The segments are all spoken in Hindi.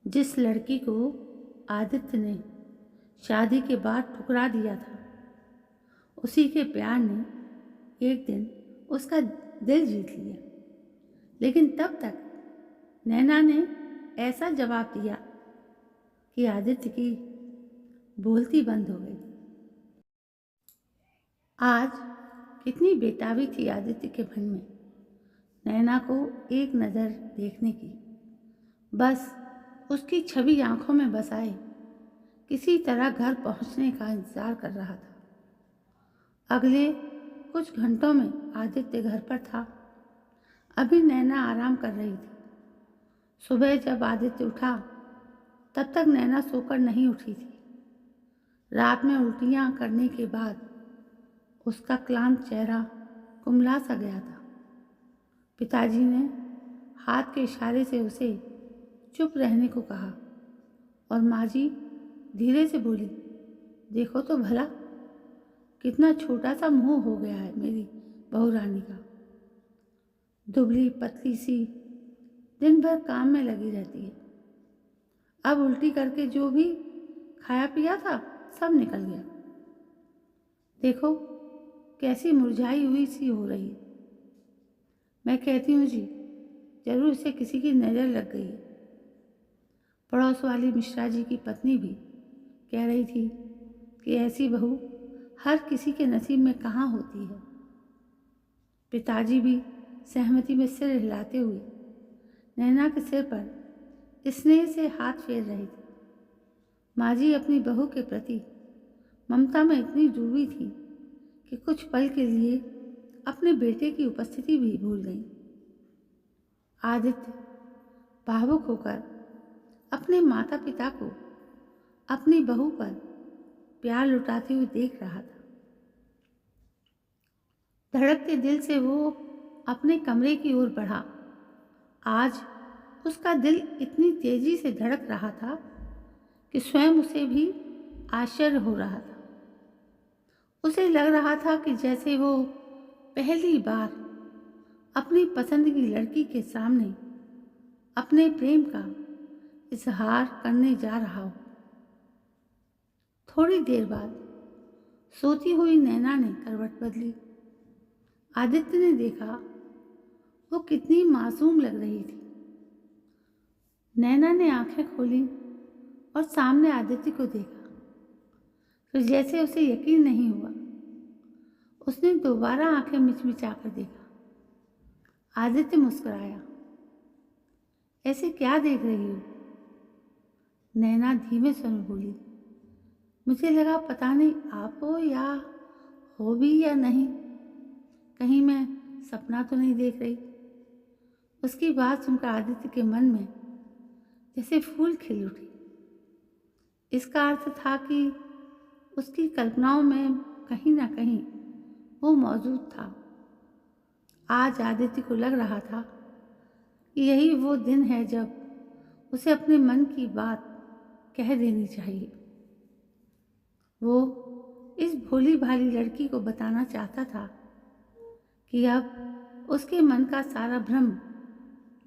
जिस लड़की को आदित्य ने शादी के बाद ठुकरा दिया था, उसी के प्यार ने एक दिन उसका दिल जीत लिया। लेकिन तब तक नैना ने ऐसा जवाब दिया कि आदित्य की बोलती बंद हो गई। आज कितनी बेताबी थी आदित्य के मन में नैना को एक नज़र देखने की। बस उसकी छवि आंखों में बसाए किसी तरह घर पहुंचने का इंतजार कर रहा था। अगले कुछ घंटों में आदित्य घर पर था। अभी नैना आराम कर रही थी। सुबह जब आदित्य उठा तब तक नैना सोकर नहीं उठी थी। रात में उल्टियां करने के बाद उसका क्लांत चेहरा कुम्हला सा गया था। पिताजी ने हाथ के इशारे से उसे चुप रहने को कहा और माँ जी धीरे से बोली, देखो तो भला कितना छोटा सा मुंह हो गया है मेरी बहू रानी का। दुबली पतली सी दिन भर काम में लगी रहती है। अब उल्टी करके जो भी खाया पिया था सब निकल गया। देखो कैसी मुरझाई हुई सी हो रही है। मैं कहती हूँ जी, जरूर इसे किसी की नज़र लग गई है। पड़ोस वाली मिश्रा जी की पत्नी भी कह रही थी कि ऐसी बहू हर किसी के नसीब में कहाँ होती है। पिताजी भी सहमति में सिर हिलाते हुए नैना के सिर पर स्नेह से हाथ फेर रही थी। माँ जी अपनी बहू के प्रति ममता में इतनी डूबी थी कि कुछ पल के लिए अपने बेटे की उपस्थिति भी भूल गई। आदित्य भावुक होकर अपने माता पिता को अपनी बहू पर प्यार लुटाते हुए देख रहा था। धड़कते दिल से वो अपने कमरे की ओर बढ़ा। आज उसका दिल इतनी तेजी से धड़क रहा था कि स्वयं उसे भी आश्चर्य हो रहा था। उसे लग रहा था कि जैसे वो पहली बार अपनी पसंद की लड़की के सामने अपने प्रेम का इजहार करने जा रहा हो। थोड़ी देर बाद सोती हुई नैना ने करवट बदली। आदित्य ने देखा वो कितनी मासूम लग रही थी। नैना ने आंखें खोली और सामने आदित्य को देखा। फिर जैसे उसे यकीन नहीं हुआ, उसने दोबारा आंखें मिचमिचाकर देखा। आदित्य मुस्कुराया। ऐसे क्या देख रही हो? नैना धीमे स्वर में बोली, मुझे लगा पता नहीं आप हो या हो भी या नहीं, कहीं मैं सपना तो नहीं देख रही। उसकी बात सुनकर आदित्य के मन में जैसे फूल खिल उठी। इसका अर्थ था कि उसकी कल्पनाओं में कहीं ना कहीं वो मौजूद था। आज आदित्य को लग रहा था कि यही वो दिन है जब उसे अपने मन की बात कह देनी चाहिए। वो इस भोली भाली लड़की को बताना चाहता था कि अब उसके मन का सारा भ्रम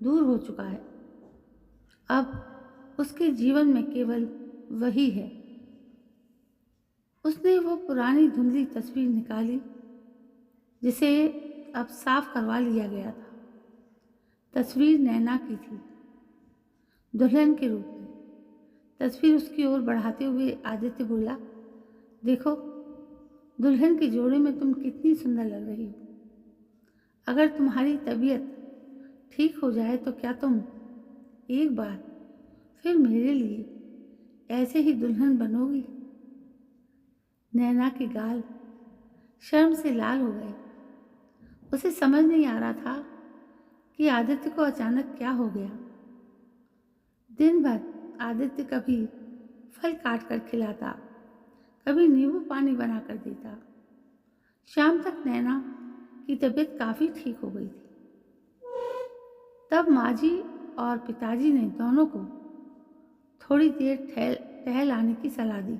दूर हो चुका है। अब उसके जीवन में केवल वही है। उसने वो पुरानी धुंधली तस्वीर निकाली जिसे अब साफ करवा लिया गया था। तस्वीर नैना की थी, दुल्हन के रूप में। तस्वीर उसकी ओर बढ़ाते हुए आदित्य बोला, देखो दुल्हन के जोड़े में तुम कितनी सुंदर लग रही हो। अगर तुम्हारी तबीयत ठीक हो जाए तो क्या तुम एक बार फिर मेरे लिए ऐसे ही दुल्हन बनोगी? नैना के गाल शर्म से लाल हो गए। उसे समझ नहीं आ रहा था कि आदित्य को अचानक क्या हो गया। दिन भर आदित्य कभी फल काट कर खिलाता, कभी नींबू पानी बना कर देता। शाम तक नैना की तबीयत काफ़ी ठीक हो गई थी। तब माँ जी और पिताजी ने दोनों को थोड़ी देर टहल आने की सलाह दी।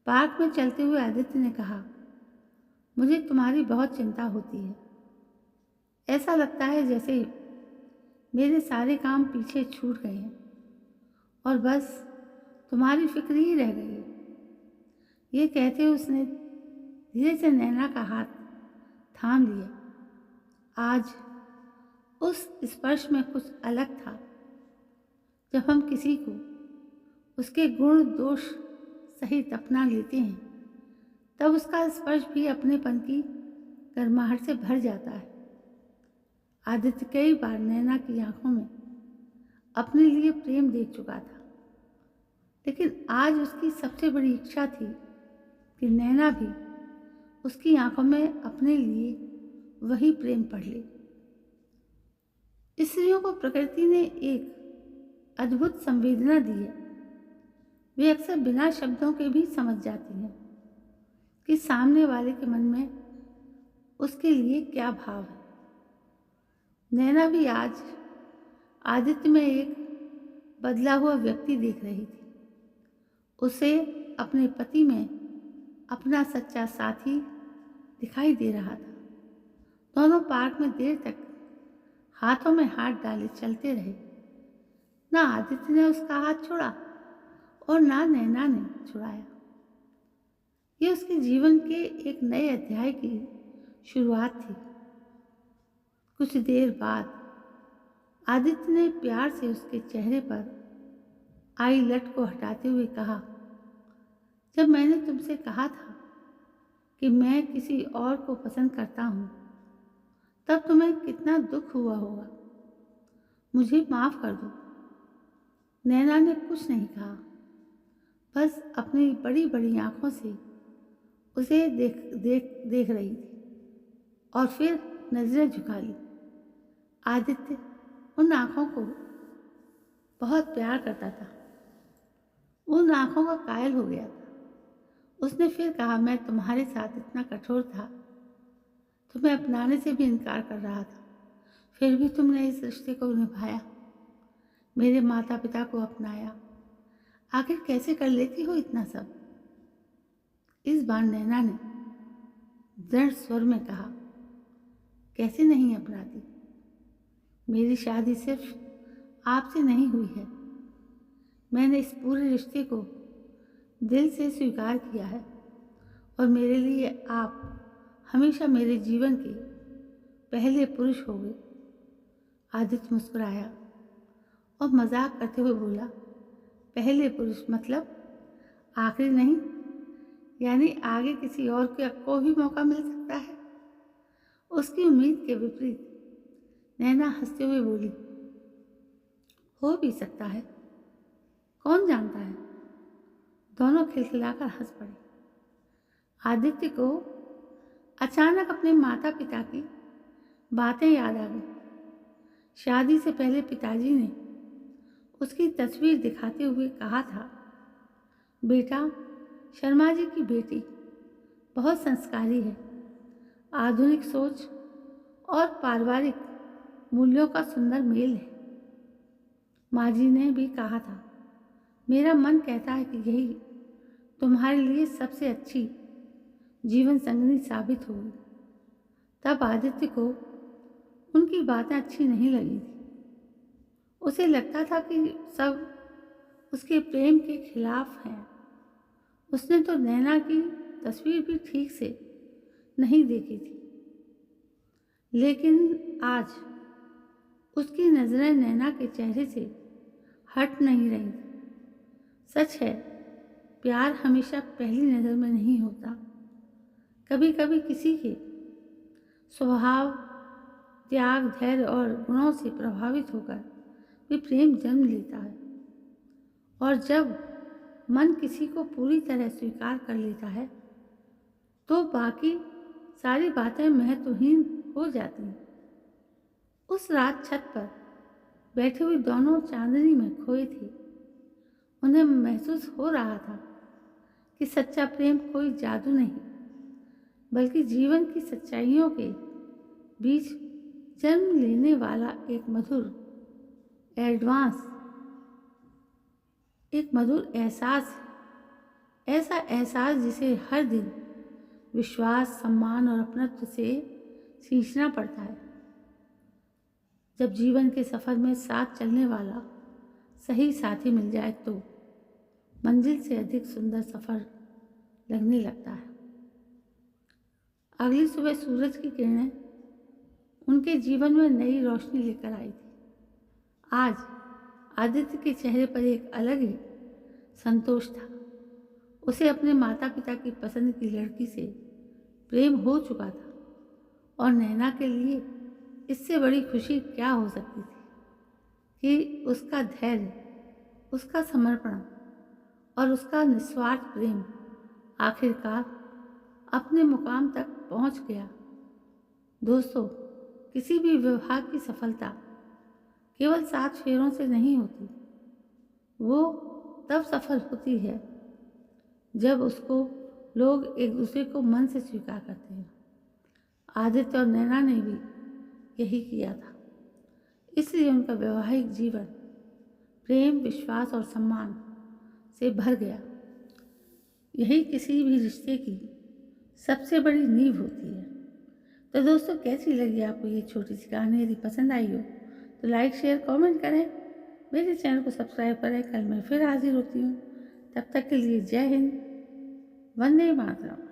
पार्क में चलते हुए आदित्य ने कहा, मुझे तुम्हारी बहुत चिंता होती है। ऐसा लगता है जैसे मेरे सारे काम पीछे छूट गए हैं। और बस तुम्हारी फिक्र ही रह गई है। ये कहते उसने धीरे से नैना का हाथ थाम लिया। आज उस स्पर्श में कुछ अलग था। जब हम किसी को उसके गुण दोष सहित अपना लेते हैं, तब उसका स्पर्श भी अपनेपन की गर्माहट से भर जाता है। आदित्य कई बार नैना की आंखों में अपने लिए प्रेम देख चुका था, लेकिन आज उसकी सबसे बड़ी इच्छा थी कि नैना भी उसकी आंखों में अपने लिए वही प्रेम पढ़ ले। स्त्रियों को प्रकृति ने एक अद्भुत संवेदना दी है। वे अक्सर बिना शब्दों के भी समझ जाती हैं कि सामने वाले के मन में उसके लिए क्या भाव है। नैना भी आज आदित्य में एक बदला हुआ व्यक्ति देख रही थी। उसे अपने पति में अपना सच्चा साथी दिखाई दे रहा था। दोनों पार्क में देर तक हाथों में हाथ डाले चलते रहे। ना आदित्य ने उसका हाथ छोड़ा और ना नैना ने छुड़ाया। ये उसके जीवन के एक नए अध्याय की शुरुआत थी। कुछ देर बाद आदित्य ने प्यार से उसके चेहरे पर आई लट को हटाते हुए कहा, जब मैंने तुमसे कहा था कि मैं किसी और को पसंद करता हूँ, तब तुम्हें कितना दुख हुआ होगा। मुझे माफ कर दो। नैना ने कुछ नहीं कहा, बस अपनी बड़ी बड़ी आंखों से उसे देख रही थी और फिर नजरें झुका ली। आदित्य उन आंखों को बहुत प्यार करता था। उन आंखों का कायल हो गया था। उसने फिर कहा, मैं तुम्हारे साथ इतना कठोर था, तुम्हें अपनाने से भी इनकार कर रहा था, फिर भी तुमने इस रिश्ते को निभाया, मेरे माता पिता को अपनाया। आखिर कैसे कर लेती हो इतना सब? इस बार नैना ने दृढ़ स्वर में कहा, कैसे नहीं अपनाती? मेरी शादी सिर्फ आपसे नहीं हुई है। मैंने इस पूरे रिश्ते को दिल से स्वीकार किया है और मेरे लिए आप हमेशा मेरे जीवन के पहले पुरुष हो गए। आदित्य मुस्कुराया और मजाक करते हुए बोला, पहले पुरुष मतलब आखिरी नहीं? यानी आगे किसी और को भी मौका मिल सकता है? उसकी उम्मीद के विपरीत नैना हंसते हुए बोली, हो भी सकता है, कौन जानता है। दोनों खिलखिलाकर हंस पड़े। आदित्य को अचानक अपने माता पिता की बातें याद आ गई। शादी से पहले पिताजी ने उसकी तस्वीर दिखाते हुए कहा था, बेटा, शर्मा जी की बेटी बहुत संस्कारी है, आधुनिक सोच और पारिवारिक मूल्यों का सुंदर मेल है। माँ जी ने भी कहा था, मेरा मन कहता है कि यही तुम्हारे लिए सबसे अच्छी जीवन संगनी साबित होगी। तब आदित्य को उनकी बातें अच्छी नहीं लगी थी। उसे लगता था कि सब उसके प्रेम के खिलाफ हैं। उसने तो नैना की तस्वीर भी ठीक से नहीं देखी थी, लेकिन आज उसकी नजरें नैना के चेहरे से हट नहीं रही। सच है, प्यार हमेशा पहली नज़र में नहीं होता। कभी कभी किसी के स्वभाव, त्याग, धैर्य और गुणों से प्रभावित होकर भी प्रेम जन्म लेता है। और जब मन किसी को पूरी तरह स्वीकार कर लेता है, तो बाकी सारी बातें महत्वहीन हो जाती हैं। उस रात छत पर बैठे हुए दोनों चांदनी में खोए थे। उन्हें महसूस हो रहा था कि सच्चा प्रेम कोई जादू नहीं, बल्कि जीवन की सच्चाइयों के बीच जन्म लेने वाला एक मधुर एहसास है। ऐसा एहसास जिसे हर दिन विश्वास, सम्मान और अपनत्व से सींचना पड़ता है। जब जीवन के सफ़र में साथ चलने वाला सही साथी मिल जाए तो मंजिल से अधिक सुंदर सफ़र लगने लगता है। अगली सुबह सूरज की किरणें उनके जीवन में नई रोशनी लेकर आई थी। आज आदित्य के चेहरे पर एक अलग ही संतोष था। उसे अपने माता पिता की पसंद की लड़की से प्रेम हो चुका था और नैना के लिए इससे बड़ी खुशी क्या हो सकती थी कि उसका धैर्य, उसका समर्पण और उसका निस्वार्थ प्रेम आखिरकार अपने मुकाम तक पहुंच गया। दोस्तों, किसी भी विवाह की सफलता केवल 7 फेरों से नहीं होती। वो तब सफल होती है जब उसको लोग एक दूसरे को मन से स्वीकार करते हैं। आदित्य और नैना ने भी यही किया था, इसलिए उनका वैवाहिक जीवन प्रेम, विश्वास और सम्मान से भर गया। यही किसी भी रिश्ते की सबसे बड़ी नींव होती है। तो दोस्तों, कैसी लगी आपको ये छोटी सी कहानी? यदि पसंद आई हो तो लाइक, शेयर, कमेंट करें। मेरे चैनल को सब्सक्राइब करें। कल मैं फिर हाजिर होती हूँ। तब तक के लिए जय हिंद, वंदे मातरम।